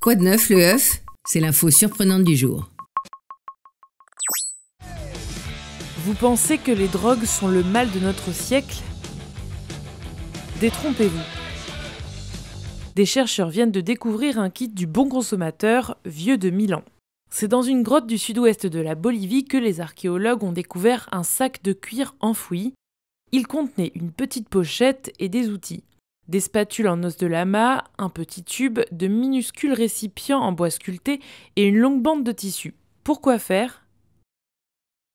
Quoi de neuf, le œuf? C'est l'info surprenante du jour. Vous pensez que les drogues sont le mal de notre siècle? Détrompez-vous. Des chercheurs viennent de découvrir un kit du bon consommateur vieux de 1000 ans. C'est dans une grotte du sud-ouest de la Bolivie que les archéologues ont découvert un sac de cuir enfoui. Il contenait une petite pochette et des outils. Des spatules en os de lama, un petit tube, de minuscules récipients en bois sculpté et une longue bande de tissu. Pourquoi faire?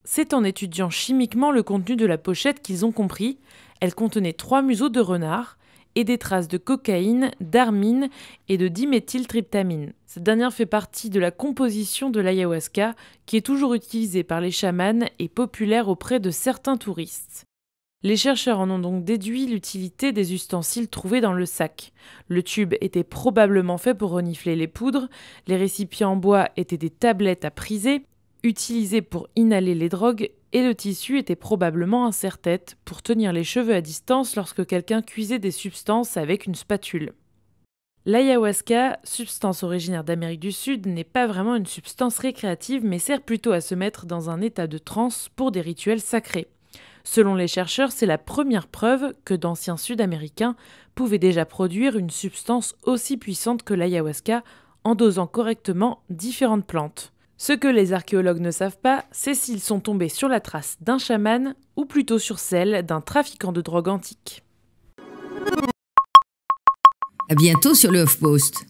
C'est en étudiant chimiquement le contenu de la pochette qu'ils ont compris. Elle contenait 3 museaux de renard et des traces de cocaïne, d'armine et de diméthyltryptamine. Cette dernière fait partie de la composition de l'ayahuasca qui est toujours utilisée par les chamans et populaire auprès de certains touristes. Les chercheurs en ont donc déduit l'utilité des ustensiles trouvés dans le sac. Le tube était probablement fait pour renifler les poudres, les récipients en bois étaient des tablettes à priser, utilisées pour inhaler les drogues, et le tissu était probablement un serre-tête pour tenir les cheveux à distance lorsque quelqu'un cuisait des substances avec une spatule. L'ayahuasca, substance originaire d'Amérique du Sud, n'est pas vraiment une substance récréative mais sert plutôt à se mettre dans un état de transe pour des rituels sacrés. Selon les chercheurs, c'est la première preuve que d'anciens Sud-Américains pouvaient déjà produire une substance aussi puissante que l'ayahuasca en dosant correctement différentes plantes. Ce que les archéologues ne savent pas, c'est s'ils sont tombés sur la trace d'un chaman ou plutôt sur celle d'un trafiquant de drogue antique. À bientôt sur le HuffPost.